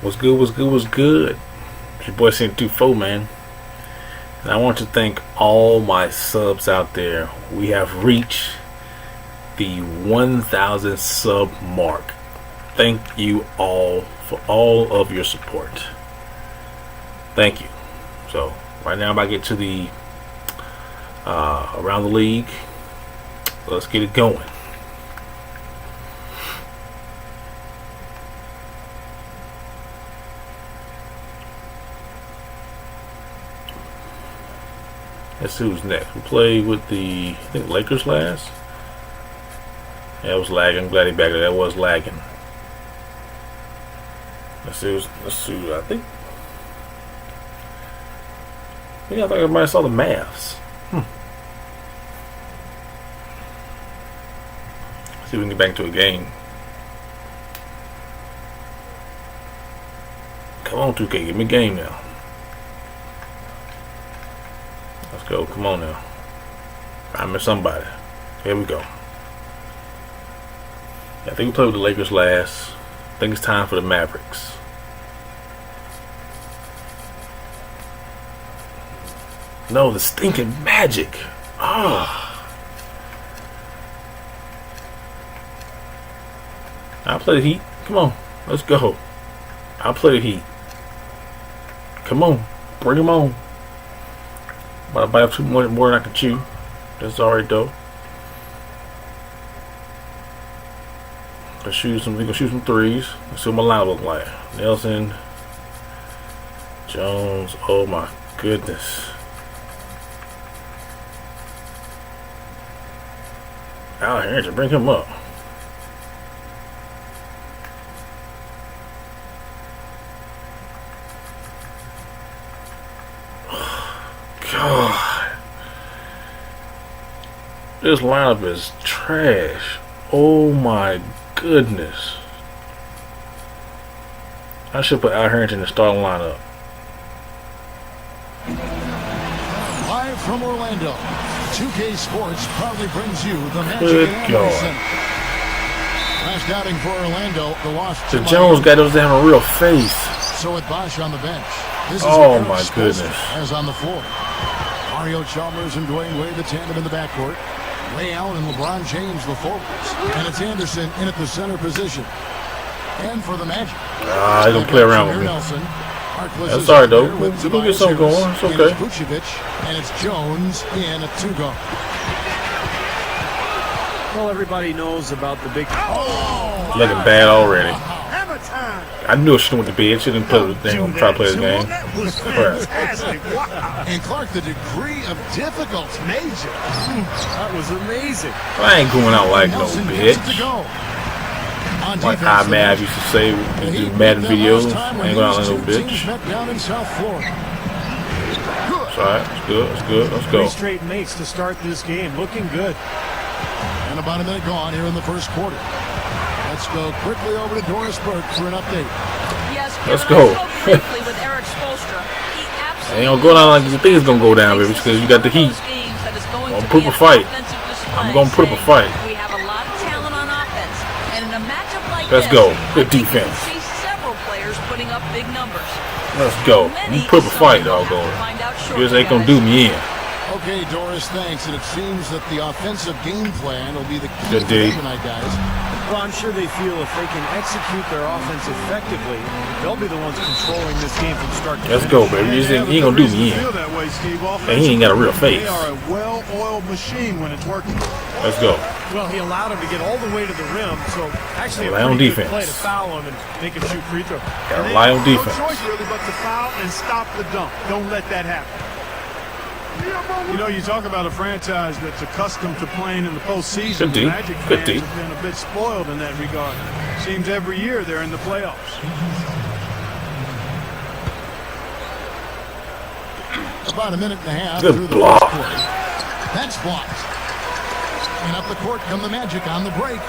What's good? What's good? What's good? It's your boy Sin24, man. And I want to thank all my subs out there. We have reached the 1,000 sub mark. Thank you all for all of your support. Thank you. So right now I'm about to get to the around the league. Let's get it going. Let's see who's next. We played with the, I think, Lakers last. Yeah, it was lagging. I'm glad he back there. That was lagging. Let's see. I think. Yeah, I thought everybody saw the Mavs. See if we can get back into a game. Come on, 2K, give me a game now. Let's go. Come on now. I'm with somebody. Here we go. Yeah, I think we played with the Lakers last. I think it's time for the Mavericks. No, the stinking Magic. I'll play the Heat. Come on. Let's go. I'll play the Heat. Come on. Bring them on. But I bite up too much more than I can chew. That's alright though. We gonna shoot some threes. Let's see what my line look like. Nelson, Jones. Oh my goodness. Al Harrington, bring him up. God, this lineup is trash. Oh my goodness. I should put Al Harrington in the starting lineup. Live from Orlando, 2K Sports proudly brings you the Magic. Good God. Last outing for Orlando, the loss The Jones guy doesn't have a real face. So with Bosch on the bench, this is oh my goodness. As on the floor. Mario Chalmers and Dwayne Wade, the tandem in the backcourt. Ray Allen and LeBron James, the forwards. And it's Anderson in at the center position. And for the Magic. I don't play around with me. Nelson, that's alright though. We're going to get something going. It's okay. And it's Vucevic, and it's Jones in at 2 guard. Well, everybody knows about the big... Looking bad already. I knew I shouldn't went to bed. Shouldn't play with the thing. Try to play the game. And Clark, the degree of difficulty. Major. That was amazing. I ain't going out like no bitch. Like how Mav used to say when you do Madden videos. I ain't going out like no bitch. It's alright. It's good. It's good. Let's go. 3 straight mates to start this game. Looking good. And about a minute gone here in the first quarter. Let's go quickly over to Doris Burke for an update. Yes, let's go. Ain't gonna go down like you think it's gonna go down, baby, because you got the Heat. I'm gonna put up a fight. I'm gonna put up a fight. We have a lot of talent on offense, and in a matchup like let's go. Good defense. See several players putting up big numbers. Let's go. You put up a fight, doggone. You just ain't gonna do me in. Okay, Doris, thanks. And it seems that the offensive game plan will be the key tonight, guys. Well, I'm sure they feel if they can execute their offense effectively, they'll be the ones controlling this game from start to finish. Let's go, baby. He ain't gonna do me in. And he ain't got a real face. They are a well-oiled machine when it's working. Let's go. Well, he allowed him to get all the way to the rim, so actually rely on defense. Play to foul him and make him shoot free throw. Gotta rely on defense. No choice really but to foul and stop the dunk. Don't let that happen. You know, you talk about a franchise that's accustomed to playing in the postseason. The Magic fans have been a bit spoiled in that regard. Seems every year they're in the playoffs. About a minute and a half. Good block. That's blocked. And up the court come the Magic on the break.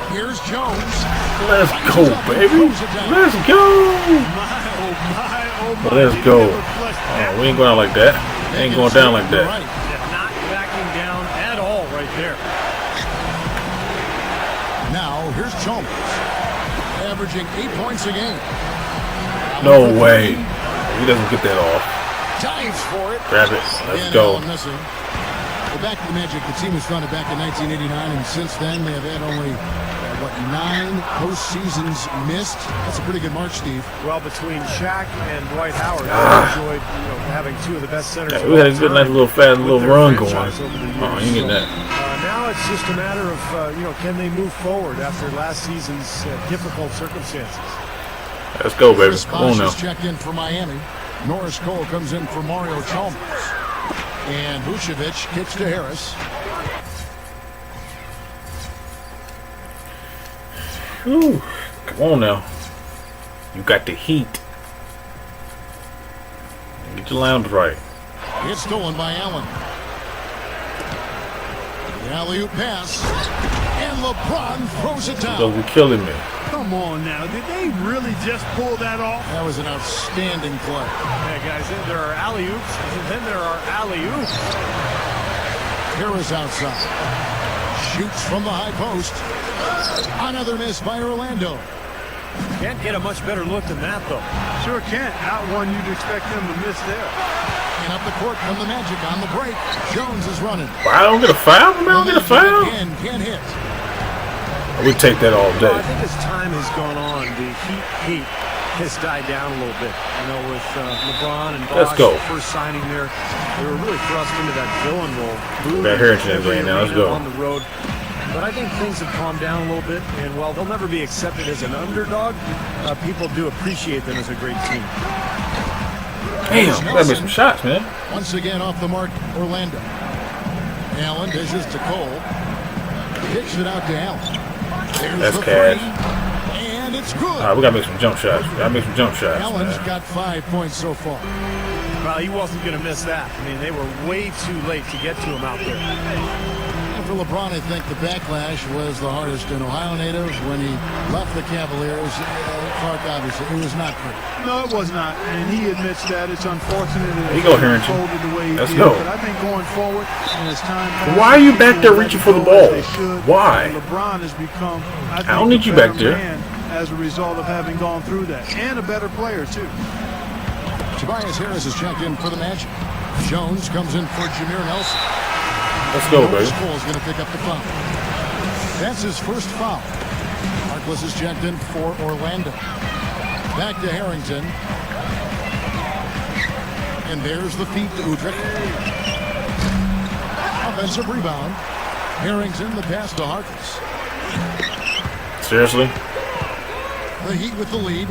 Here's Jones. Let's go, baby. Let's go. Let's go. Oh, we ain't going out like that. Ain't going down like that. Not backing down at all right there. Now, here's Chalmers, averaging 8 points a game. No way. He doesn't get that off. Dives for it. Grab it. Let's go. Well, back to the Magic. The team was founded back in 1989, and since then they have had only, 9 postseasons missed. That's a pretty good march, Steve. Well, between Shaq and Dwight Howard, I enjoyed having 2 of the best centers. Yeah, we had a good, nice little fast little run going. Oh, you get that. Now it's just a matter of, can they move forward after last season's difficult circumstances? Let's go, baby. Come on now. Checked in for Miami. Norris Cole comes in for Mario Chalmers. And Vucevic kicks to Harris. Whew. Come on now. You got the heat. Get your lines right. It's stolen by Allen. The alley-oop pass. And LeBron throws it down. You'll be killing me. Come on now. Did they really just pull that off? That was an outstanding play. Hey, guys, there are alley-oops, and then there are alley-oops. Harris outside. Shoots from the high post. Another miss by Orlando. Can't get a much better look than that, though. Sure can't. Not one you'd expect him to miss there. And up the court from the Magic on the break. Jones is running. I don't get a foul? I don't get a foul? Again, can't hit. We take that all day. Well, I think as time has gone on, the heat has died down a little bit. With LeBron and Bosh, go. The first signing there, they were really thrust into that villain role. That Harrington in now. Let's go. On the road. But I think things have calmed down a little bit, and while they'll never be accepted as an underdog, people do appreciate them as a great team. Damn, gotta make some shots, man. Once again off the mark, Orlando. Allen dishes to Cole. Kicks it out to Allen. That's cash. And it's good. All right, we gotta make some jump shots. Allen's got 5 points so far. Well, he wasn't going to miss that. I mean, they were way too late to get to him out there. And for LeBron, I think the backlash was the hardest. An Ohio native, when he left the Cavaliers, Clark, obviously, it was not pretty. No, it was not. And he admits that. It's unfortunate that There you go, Harrington. Let's go. But I think going forward, and as time Why are you back there reaching for the ball? Why? LeBron has become, I don't need you back there. As a result of having gone through that. And a better player, too. Tobias Harris is checked in for the Magic. Jones comes in for Jameer Nelson. Let's go, baby. Cole is going to pick up the foul. That's his first foul. Marquis is checked in for Orlando. Back to Harrington. And there's the feed to Udrich. Offensive rebound. Harrington, the pass to Harkless. Seriously? The Heat with the lead.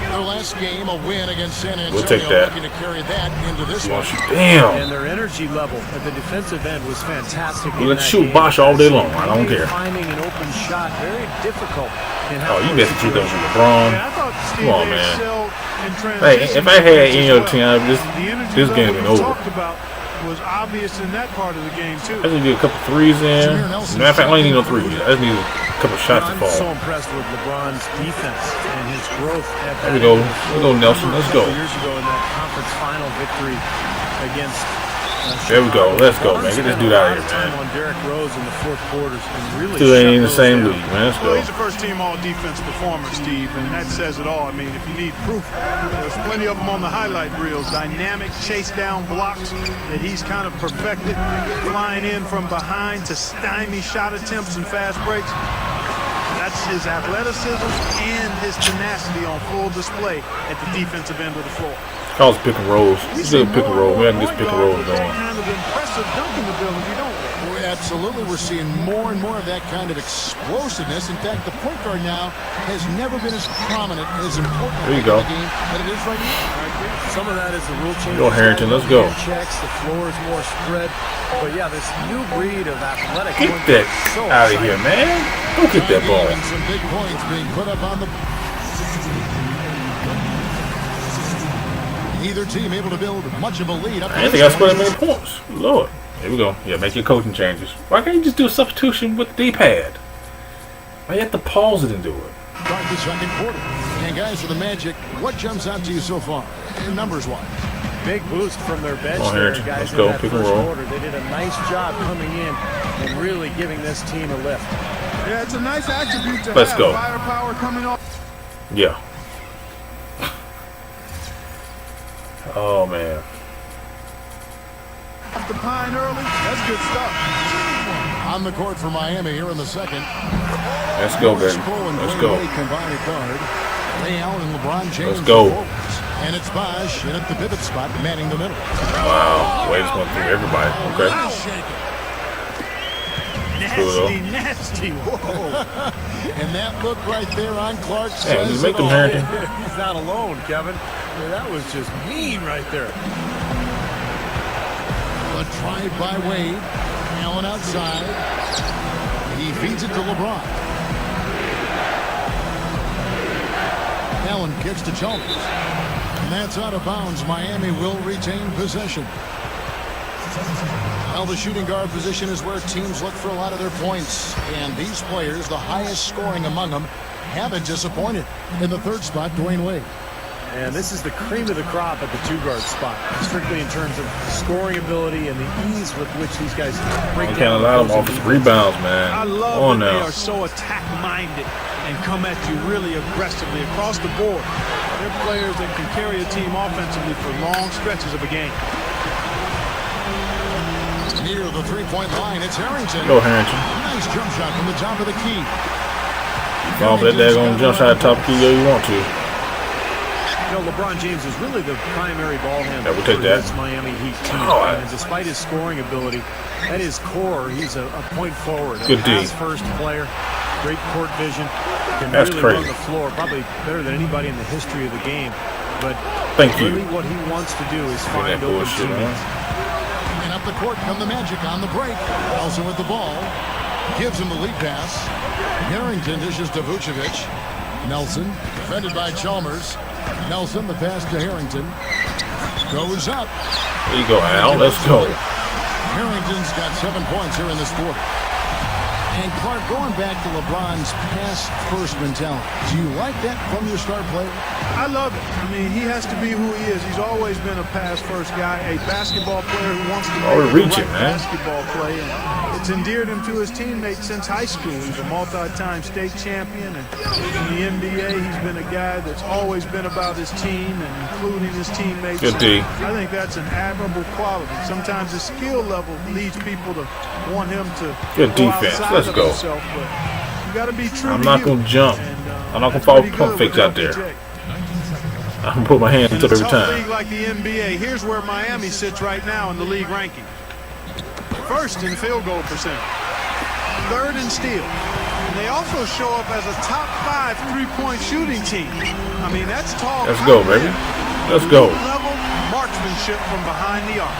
Their last game, a win against San Antonio. We'll take that. Looking to carry that into this one. Damn. And their energy level at the defensive end was fantastic. Let's shoot Bosh all day long. I don't care. Finding an open shot very difficult. Oh, you missed the 2 those with LeBron. Yeah, I thought Steve Come on, man. in Hey, if I had any other team, this game we been over. talked about was obvious in that part of the game too. I just need a couple threes in. Matter of fact, I don't need no threes. I just need a couple shots to fall. I'm so impressed with LeBron's defense and his growth. There we go. Let's go, Nelson. Let's go. Years ago in that conference final victory against. There we go. Let's go, man. Get this dude out of here, man. On Derrick Rose in the fourth quarters and really Still ain't in the same league, man. Let's Well, go. he's a first-team all-defense performer, Steve, and that says it all. I mean, if you need proof, there's plenty of them on the highlight reels. Dynamic chase-down blocks that he's kind of perfected, flying in from behind to stymie shot attempts and fast breaks. That's his athleticism and his tenacity on full display at the defensive end of the floor. Calls pick and rolls. He's doing pick and roll. We haven't just pick and rolls going. Kind of impressive dunking ability, don't we? Absolutely. We're seeing more and more of that kind of explosiveness. In fact, the point guard now has never been as prominent and as important There you go. in the game that it is right now. Some of that is the rule change. Go, Harrington. Let's go. Checks, the floor is more spread. But yeah, this new breed of athletic. Get that out of here, man. Go get that ball. And some big points being put up on the. Neither team able to build much of a lead. I didn't think I scored that many points. Lord. Here we go. Yeah, make your coaching changes. Why can't you just do a substitution with the D-pad? Why you have to pause it and do it? Start the second quarter. And guys, for the Magic, what jumps out to you so far, numbers-wise? Big boost from their bench here, there, guys. let's go, in that pick and first roll. quarter. They did a nice job coming in and really giving this team a lift. Yeah, it's a nice attribute to Let's have. go. Firepower coming off. Yeah. Oh man. Off the pine early. That's good stuff. On the court for Miami here in the second. Let's go, baby. Let's go. Combined guard. Ray Allen and LeBron James. Let's go. And it's Bosh in at the pivot spot, manning the middle. Wow. Wade just went through everybody. Okay. Nasty, nasty. Whoa. And that look right there on Clark. Yeah, you make them, Harrington. He's not alone, Kevin. That was just mean right there. A drive by Wade. Allen outside. He feeds it to LeBron. Allen kicks to Chalmers. And that's out of bounds. Miami will retain possession. Well, the shooting guard position is where teams look for a lot of their points. And these players, the highest scoring among them, haven't disappointed. In the third spot, Dwayne Wade. And this is the cream of the crop at the two-guard spot, strictly in terms of scoring ability and the ease with which these guys break down. Can't allow them offensive rebounds, man. I love when they are so attack-minded and come at you really aggressively across the board. They're players that can carry a team offensively for long stretches of a game. Near the three-point line, it's Harrington. Go, Harrington. Nice jump shot from the top of the key. Fall for that daggone jump shot top key you want to. You know, LeBron James is really the primary ball handler we'll take for that. this Miami Heat team. And despite his scoring ability, at his core, he's a point forward. Good D. Pass-first player, great court vision, can That's really crazy. run the floor, probably better than anybody in the history of the game. But Thank really you. what he wants to do is That find open bullshit, man. teammates. And up the court come the Magic on the break. Nelson with the ball. Gives him the lead pass. Harrington dishes to Vucevic. Nelson, defended by Chalmers. Nelson, the pass to Harrington. Goes up. There you go, Al. Let's go. Harrington's got 7 points here in this quarter. And Clark, going back to LeBron's pass-first mentality, do you like that from your star player? I love it. I mean, he has to be who he is. He's always been a pass-first guy, a basketball player who wants to make reaching, the man. right basketball play. And it's endeared him to his teammates since high school. He's a multi-time state champion, and in the NBA, he's been a guy that's always been about his team and including his teammates. Good D. I think that's an admirable quality. Sometimes his skill level leads people to want him to Good go defense. outside Let's of go. himself, but you got to be true. I'm to not you. going to jump. And, I'm not going to fall pretty pump good fakes with out there. LBJ. I'm going to put my hand In into a it every tough time. league like the NBA, here's where Miami sits right now in the league ranking. First in field goal percentage. Third in steal. And they also show up as a top 5 three-point shooting team. I mean, that's tall. Let's go, baby. Let's go. Level marksmanship from behind the arc.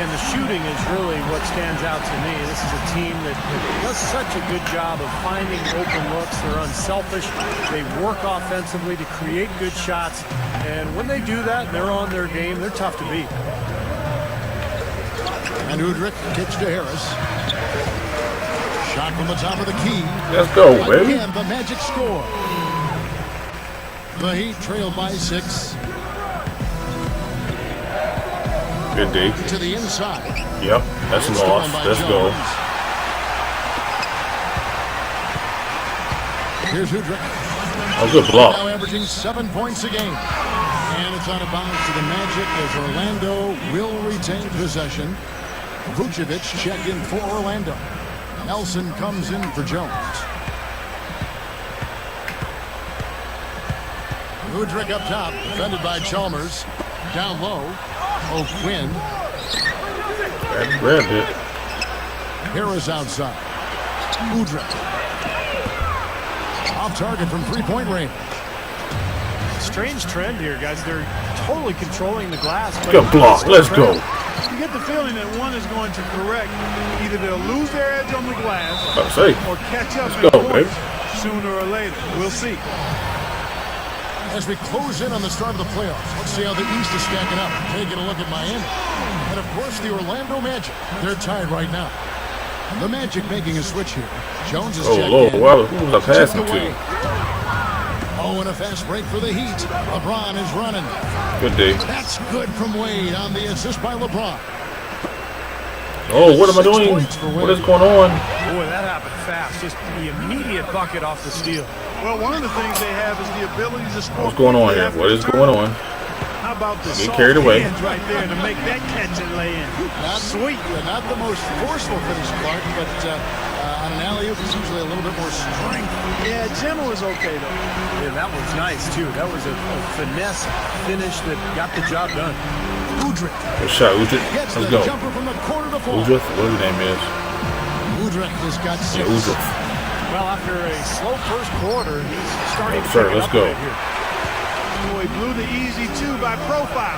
And the shooting is really what stands out to me. This is a team that does such a good job of finding open looks. They're unselfish. They work offensively to create good shots. And when they do that, they're on their game. They're tough to beat. And Udrich kicks to Harris. Shot from the top of the key. Let's go, baby. Again, the Magic score. The Heat trail by 6. Good D. To the inside. Yep, that's a It's loss. stolen by Let's go. Jones. Here's Udrich. Oh, good Now block. averaging 7 points a game. And it's out of bounds to the Magic as Orlando will retain possession. Vucevic checked in for Orlando. Nelson comes in for Jones. Udrich up top, defended by Chalmers. Down low, O'Quinn. Grabbed it. Harris outside. Udrich. Off target from three-point range. Strange trend here, guys. They're totally controlling the glass. But Good block. Let's go. You get the feeling that one is going to correct. Either they'll lose their edge on the glass About to say. or catch up Let's in go, points baby. sooner or later. We'll see. As we close in on the start of the playoffs, let's see how the East is stacking up. Taking a look at Miami. And, of course, the Orlando Magic. They're tied right now. The Magic making a switch here. Jones is checked Lord. in. Wow, who was I passing Chipped away. to? Oh, and a fast break for the Heat. LeBron is running. Good D. That's good from Wade on the assist by LeBron. Oh, what am I 6 doing? points for Wade. What is going on? Boy, that happened fast. Just the immediate bucket off the steal. Well, one of the things they have is the ability to score. What's going on here? after What is the going turnover. on? Not How about the Get carried away right there to make that catch and lay in? Sweet. Not the most forceful finish, Clark, but on an alley-oop, it's usually a little bit more strength. Yeah, Jim was okay, though. Yeah, that was nice, too. That was a finesse finish that got the job done. Udrich. Good shot, Udrich. Gets Let's the go. jumper from the corner to fall. Udrich, whatever his name is. Udrich has got 6. Yeah, Udrich. Well, after a slow first quarter, he's starting to Sir, pick it let's up go. a bit here. Boy, blew the easy 2 by profile.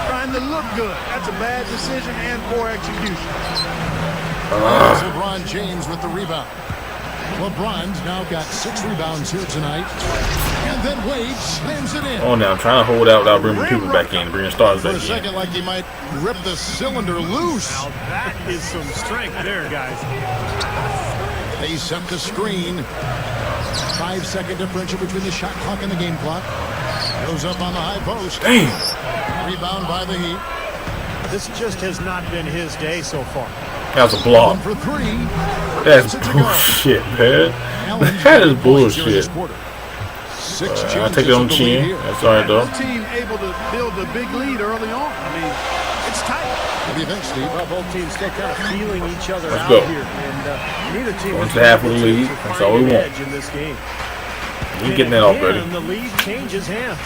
Trying to look good. That's a bad decision and poor execution. LeBron James with the rebound. LeBron's now got 6 rebounds here tonight. And then Wade slams it in. Oh, now I'm trying to hold out without bringing people back in, bringing stars For back a second, in. like he might rip the cylinder loose. Now, that is some strength there, guys. They set the screen. 5-second differential between the shot clock and the game clock. Goes up on the high post. Damn. Rebound by the Heat. This just has not been his day so far. That was a block. 1 for 3. That's bullshit, man. That is bullshit. 6 I'll take it on the chin. That's all right, though. The team able to build a big lead early on. I mean, it's tight. What do you think, Steve? Well, both teams still kind of feeling each other Let's out go. here. And neither team Going has to half of been the able lead. to That's find all we an want. edge in this game. You getting that off, buddy. And the lead changes hands.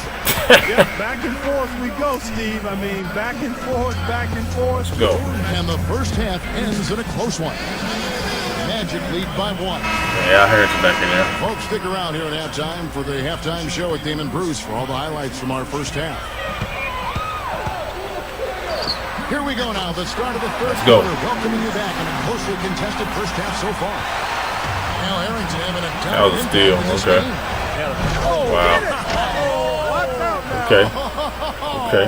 Yeah, back and forth we go, Steve. I mean, back and forth, back and forth. Let's go. And the first half ends in a close one. Magic lead by 1. Yeah, I heard you back in there. Folks, stick around here at halftime for the halftime show at Damon Bruce for all the highlights from our first half. Here we go now, the start of the third Let's go. quarter. Welcoming you back in a closely contested first half so far. Al Harrington having a That was a steal. Okay. Wow. Okay. Okay.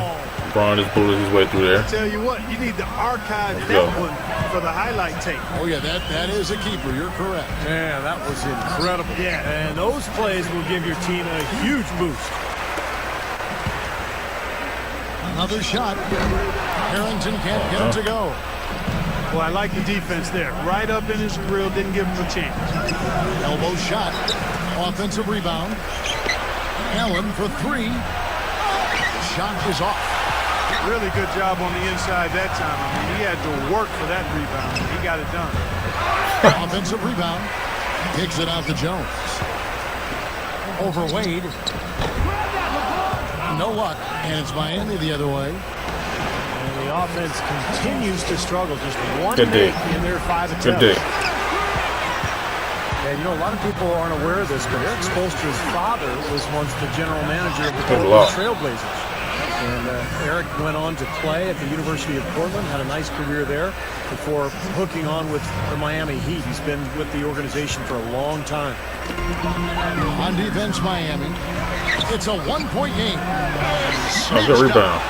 LeBron just bullied his way through there. Tell you what, you need to archive Let's that go. one for the highlight tape. Oh, yeah, that is a keeper. You're correct. Yeah, that was incredible. Yeah. And those plays will give your team a huge boost. Another shot. Harrington can't get it to go. Well, I like the defense there. Right up in his grill, didn't give him a chance. Elbow shot. Offensive rebound. Allen for 3. Shot is off. Really good job on the inside that time. I mean, he had to work for that rebound. He got it done. Offensive rebound. Kicks it out to Jones. Over Wade. No luck. And it's Miami the other way. And the offense continues to struggle. Just one Good day. make in their 5 attempts. Good day. And, you know, a lot of people aren't aware of this, but Eric Spoelstra's father was once the general manager of the Good Portland luck. Trailblazers. And Eric went on to play at the University of Portland, had a nice career there before hooking on with the Miami Heat. He's been with the organization for a long time. On defense, Miami. It's a 1-point game. Oh, good rebound.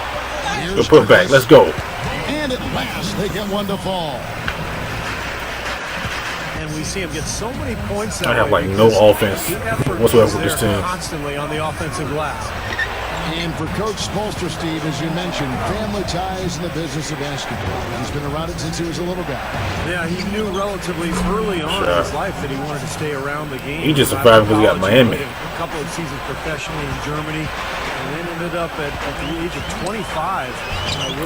Here's Good put back. Let's go. And at last, they get one to fall. And we see him get so many points that I have way like no because offense the effort whatsoever is with this there team. constantly on the offensive glass. And for Coach Spoelstra, Steve, as you mentioned, family ties in the business of basketball. He's been around it since he was a little guy. Yeah, he knew relatively early on in his life that he wanted to stay around the game. He just survived because he got College, Miami. played a couple of seasons professionally in Germany, and then ended up at the age of 25.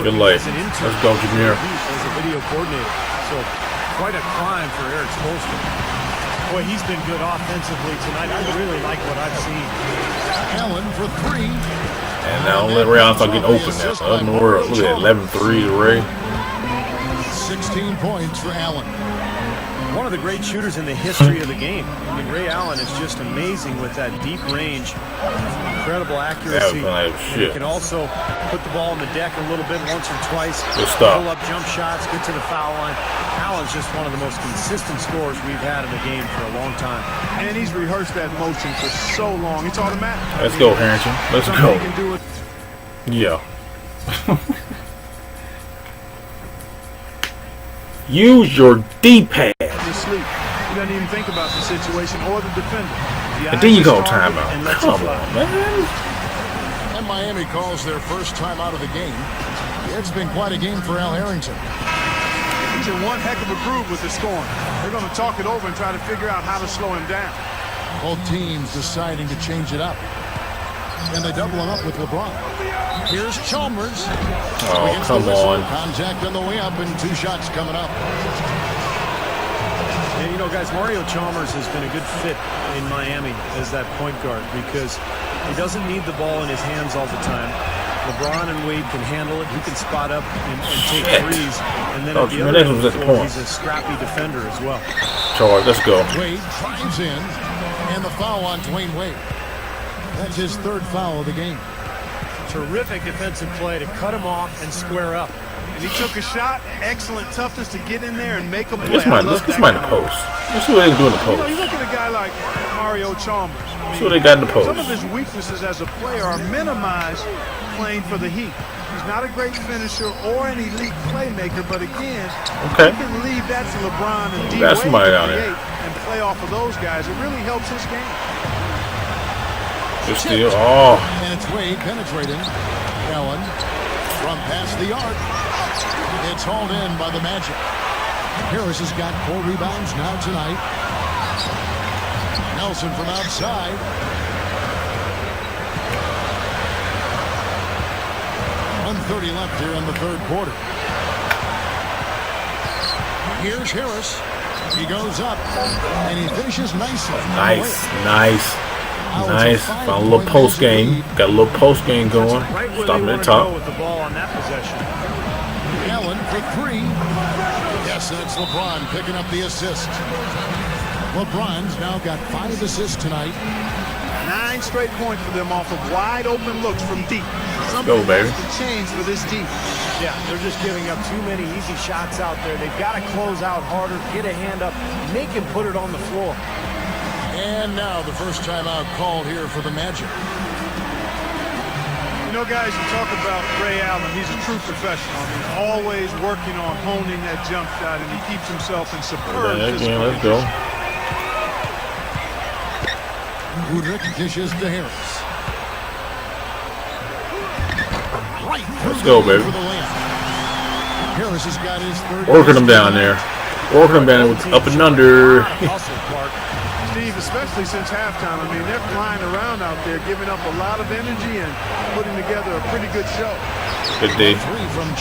Good life. Let's go, Jameer. As a video coordinator. So quite a climb for Eric Spoelstra. Boy, he's been good offensively tonight. I really like what I've seen. Allen for 3. And now don't let Ray Allen start getting open. That's up in the world. Look at that 11-3 to Ray. 16 points for Allen. One of the great shooters in the history of the game. I mean, Ray Allen is just amazing with that deep range, incredible accuracy. That was like shit. He can also put the ball on the deck a little bit once or twice. Good stuff. Pull up jump shots, get to the foul line. Allen's just one of the most consistent scorers we've had in the game for a long time. And he's rehearsed that motion for so long. It's automatic. Let's go, Harrington. Let's go. He can do it. Yeah. Use your D-pad. To sleep. He doesn't even think about the situation or the defender. And then you go timeout. Come on, man. And Miami calls their first time out of the game. It's been quite a game for Al Harrington. He's in one heck of a groove with the scoring. They're going to talk it over and try to figure out how to slow him down. Both teams deciding to change it up. And they double him up with LeBron. Here's Chalmers. Oh, come on. Contact on the way up and 2 shots coming up. And, you know, guys, Mario Chalmers has been a good fit in Miami as that point guard because he doesn't need the ball in his hands all the time. LeBron and Wade can handle it. He can spot up and take threes. And then at the other end of the floor, he's a scrappy defender as well. Charge, let's go. Wade drives in, and the foul on Dwayne Wade. That's his 3rd foul of the game. Terrific defensive play to cut him off and square up. And he took a shot. Excellent toughness to get in there and make a play. Let's get my in the post. Let's see what they can do in the post. You know, you look at a guy like Mario Chalmers. Let's see what they got in the post. Some of his weaknesses as a player are minimized playing for the Heat. He's not a great finisher or an elite playmaker, but again, you can leave that to LeBron and D. Wade to create and play off of those guys. It really helps his game. Good steal. Oh. And it's Wade penetrating. Allen from past the arc. It's hauled in by the Magic. Harris has got 4 rebounds now tonight. Nelson from outside. 1:30 left here in the 3rd quarter. Here's Harris. He goes up, and he finishes nicely. Nice. Found a little post game. Got a little post game going. Stopping at the top. With the ball on that possession. Allen for 3. Yes, and it's LeBron picking up the assist. LeBron's now got 5 assists tonight. 9 straight points for them off of wide open looks from deep. Go, baby. Change for this team. Yeah, they're just giving up too many easy shots out there. They've got to close out harder, get a hand up, make him put it on the floor. And now the first timeout called here for the Magic. You know, guys, you talk about Ray Allen. He's a true professional. He's always working on honing that jump shot, and he keeps himself in superb position. Let's go. Woodrick dishes to Harris. Let's go, baby. Harris has got his 3rd. Working them down there. Working them down there with up and under. Steve, especially since halftime, I mean, they're flying around out there, giving up a lot of energy and putting together a pretty good show. Good D.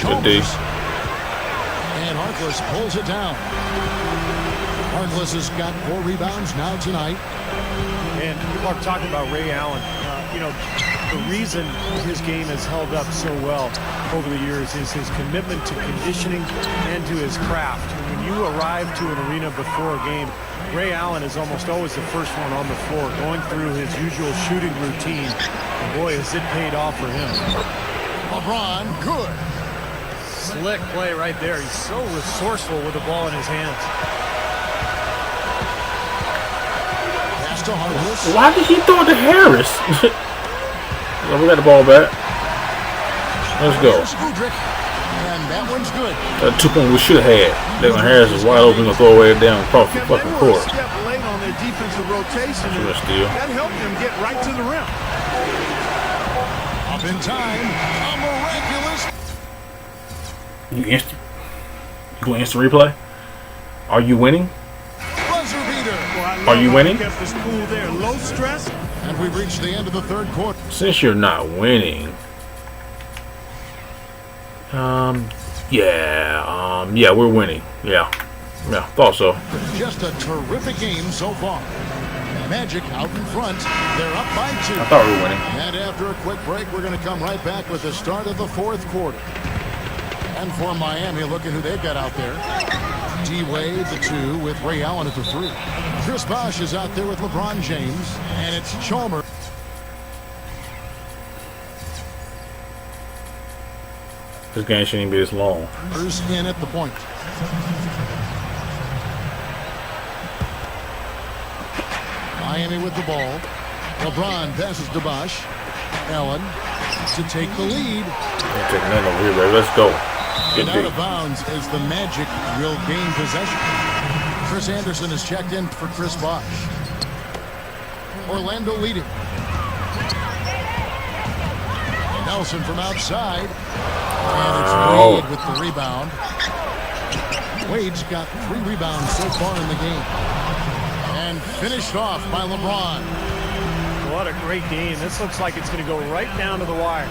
Good D. And Harkless pulls it down. Harkless has got 4 rebounds now tonight. And people are talking about Ray Allen. You know, the reason his game has held up so well over the years is his commitment to conditioning and to his craft. When you arrive to an arena before a game, Ray Allen is almost always the first one on the floor, going through his usual shooting routine. And boy, has it paid off for him. LeBron, good. Slick play right there. He's so resourceful with the ball in his hands. Pass to Harkless. Why did he throw it to Harris? Well, we got the ball back. Let's go. And that one's good. That 2-point we should have had. Devin Harris is wide open to throw away down across the fucking court. Step late on their defensive rotation. That helped them get right to the rim. Up in time. A miraculous. You go instant replay? Are you winning? Buzzer beater. Are you winning? Kept us cool there. Low stress. And we've reached the end of the 3rd quarter. Since you're not winning, yeah, we're winning. Yeah, thought so. Just a terrific game so far. Magic out in front. They're up by 2. I thought we were winning. And after a quick break, we're going to come right back with the start of the 4th quarter. And for Miami, look at who they've got out there. D-Wade, the 2, with Ray Allen at the 3. Chris Bosh is out there with LeBron James. And it's Chalmers. This game shouldn't even be this long. In at the point. Miami with the ball. LeBron passes to Bosh. Allen to take the lead. Can't take nothing over here, baby. Let's go. And out of bounds as the Magic will gain possession. Chris Anderson is checked in for Chris Bosh. Orlando leading. Nelson from outside. And it's Wade with the rebound. Wade's got 3 rebounds so far in the game. And finished off by LeBron. What a great game. This looks like it's going to go right down to the wire.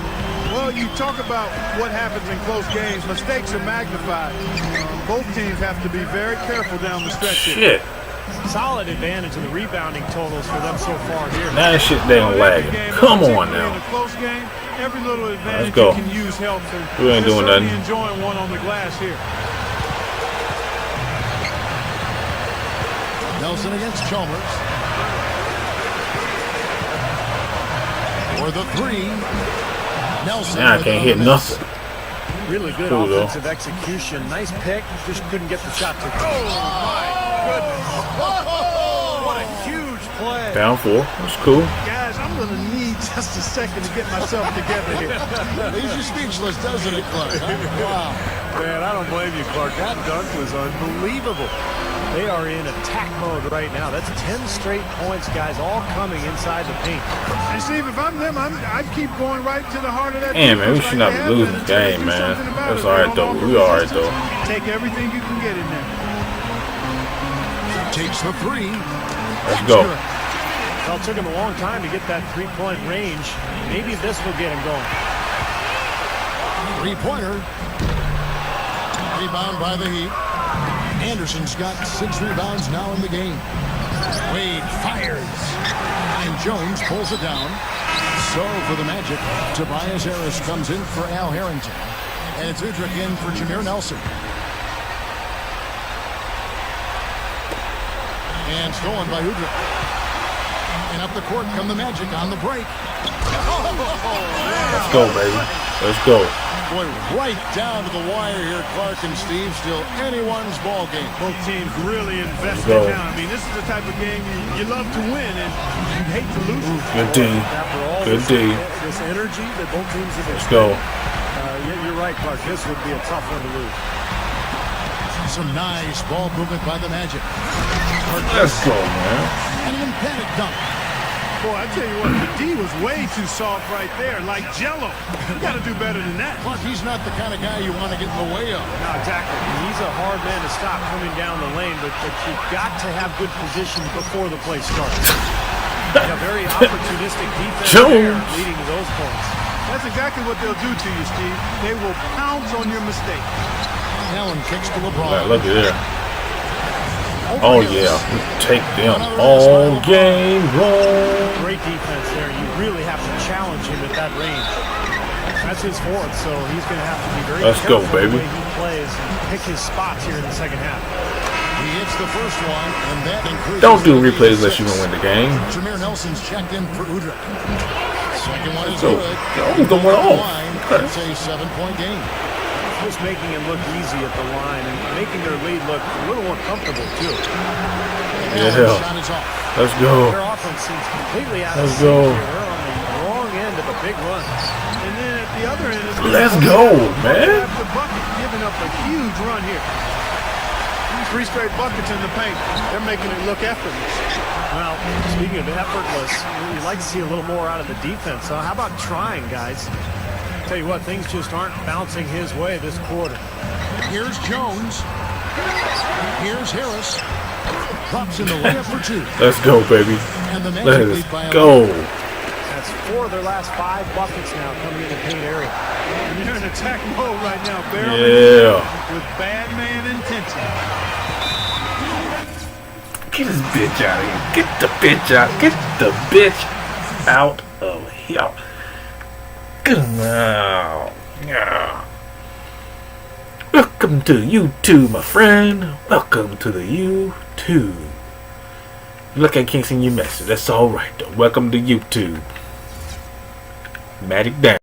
Well, you talk about what happens in close games. Mistakes are magnified. Both teams have to be very careful down the stretch here. Shit. Solid advantage in the rebounding totals for them so far here. Now that shit down lagging. Come on now. In a close game, every little advantage Let's go. you can use helps. We ain't doing nothing. Enjoying one on the glass here. Nelson against Chalmers. For the three. Nelson. Now I can't hit nothing. Really good Cool, offensive execution. Nice pick. Just couldn't get the shot to go. Oh, my goodness. What a huge play. Down 4. That's cool. Guys, I'm going to need just a second to get myself together here. Leaves you speechless, doesn't it, Clark? Wow. Man, I don't blame you, Clark. That dunk was unbelievable. They are in attack mode right now. That's 10 straight points, guys, all coming inside the paint. And Steve, if I'm them, I'd keep going right to the heart of that. Damn, man, we should not be losing the game, man. That's alright, though. We alright, though. Take everything you can get in there. Takes the three. Let's go. Well, it took him a long time to get that three-point range. Maybe this will get him going. Three-pointer. Rebound by the Heat. Anderson's got 6 rebounds now in the game. Wade fires. And Jones pulls it down. So for the Magic, Tobias Harris comes in for Al Harrington. And it's Udrich in for Jameer Nelson. And stolen by Udrich. And up the court come the Magic on the break. Let's go, baby. Let's go. Boy, right down to the wire here, Clark and Steve. Still anyone's ball game. Both teams really invested Go. down. I mean, this is the type of game you love to win, and you hate to lose it. Good D. Good D. This energy that both teams have. Let's go. You're right, Clark. This would be a tough one to lose. Some nice ball movement by the Magic. Let's go, man. And an emphatic dunk. Boy, I tell you what, the D was way too soft right there, like Jello. You got to do better than that. Clark, he's not the kind of guy you want to get in the way of. No, exactly. He's a hard man to stop coming down the lane, but you've got to have good position before the play starts. A very opportunistic defense there, leading to those points. That's exactly what they'll do to you, Steve. They will pounce on your mistake. Allen kicks to LeBron. Right, look at there. Oh, yeah. Take them all game long. Great defense there. You really have to challenge him at that range. That's his fourth, so he's going to have to be very careful the way he plays and pick his spots here in the second half. He hits the first one, and that increases. Don't do replays unless you want to win the game. Jameer Nelson's checked in for Udrich. Second one is So, good. oh, going off. It's a 7-point game. Just making it look easy at the line and making their lead look a little more comfortable, too. Yeah. Shot is off. Let's go. Their offense seems completely out of Let's sync go. here. They're on the wrong end of a big run. And then at the other end is Let's go, man. after bucket, giving up a huge run here. 3 straight buckets in the paint. They're making it look effortless. Well, speaking of effortless, you'd like to see a little more out of the defense. So how about trying, guys? Tell you what, things just aren't bouncing his way this quarter. Here's Jones. Here's Harris. Drops in the layup for 2. Let's go, baby. And the Magic Let's lead by 11. go. That's 4 of their last 5 buckets now coming in the paint area. And you're in attack mode right now, Barry. Yeah. With bad man intention. Get this bitch out of here. Get the bitch out. Get the bitch out of here. Now. Welcome to YouTube, my friend. Welcome to the YouTube. Look, I can't send you a message. That's alright, though. Welcome to YouTube. Magic down.